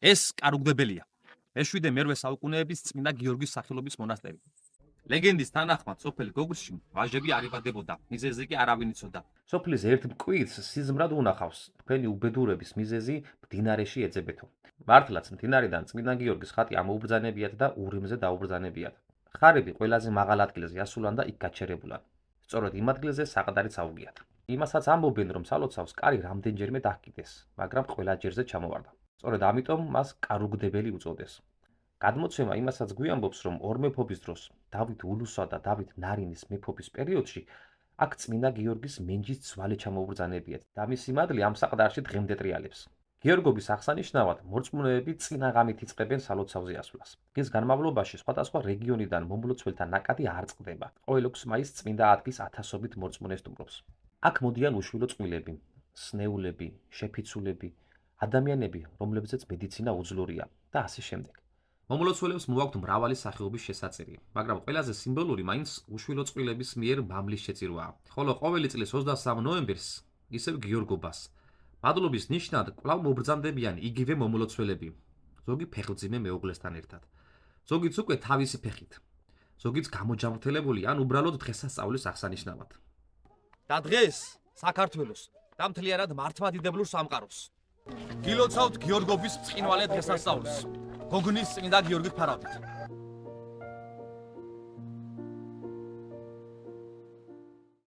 ეს კარუგდებელია. მე-7-მე საუკუნეების წმინდა გიორგის სახელობის მონასტერი. ლეგენდის თანახმად, სოფელ გოგრში ვაჟები არ იბადებოდა, მიზეზი კი არავინ იცოდა. სოფლის ერთ მკვიდრს სიზმრად უნახავს, თქვენი უბედურების მიზეზი მდინარეში ეძებეთო. მართლაც მდინარიდან წმინდა გიორგის ხატი ამოუბრძანებიათ და ურიმზე დაუბრძანებიათ. ხარები ყველაზე მაღალ ადგილზე ასულან და იქ გაჩერებულან. სწორედ იმ ადგილზე საყდარიც აუგიათ. იმასაც ამბობენ, რომ სალოცავს კარი რამდენჯერმე დაჰკიდეს, მაგრამ ყველა ჯერზე ჩამოვარდა. სწორედ ამიტომ მას კარუგდებელი უწოდეს. გადმოცემა იმასაც გვიამბობს, რომ ორ მეფობის დროს, დავით ულუსა და დავით ნარინის მეფობის პერიოდში, აქ წმინდა გიორგის მენჯის ძვალი ჩამოუბრძანებიათ და მისი მადლი ამ საყდარში დღემდე ტრიალებს. გიორგობის აღსანიშნავად მორწმუნეები წინა ღამით იწყებენ სალოცავზე ასვლას. ის განმავლობაში სხვადასხვა რეგიონიდან მომლოცველთა ნაკადი არ წყდება. ყოველ 6 მაისს წმინდა ადგილს ათასობით მორწმუნე სტუმრობს. აქ მოდიან უშვილო წყვილები, სნეულები, შეფიცულები, ადამიანები, რომლებზეც მედიცინა უძლურია და ასე შემდეგ. მომლოცველებს მოაქვთ მრავალი სახეობის შესაწირი, მაგრამ ყველაზე სიმბოლური მაინც უშვილო წყვილების მიერ მამლის შეწირვაა. ხოლო ყოველი წლის 23 ნოემბერს ისევ გიორგობას მადლობის ნიშნად კვლავ მობრძანდებიან იგივე მომლოცველები, ზოგი ფეხმძიმე მეუღლესთან ერთად, ზოგიც უკვე თავისი ფეხით, ზოგიც გამოჯამრთელებული ან უბრალოდ დღესასწაულის აღსანიშნავად. და დღეს საქართველოს და მთლიანად მართლმადიდებლურ სამყაროს გილოცავთ გიორგობის ბრწყინვალე დღესასწაულს, გოგნის წმინდა გიორგის ფარავით.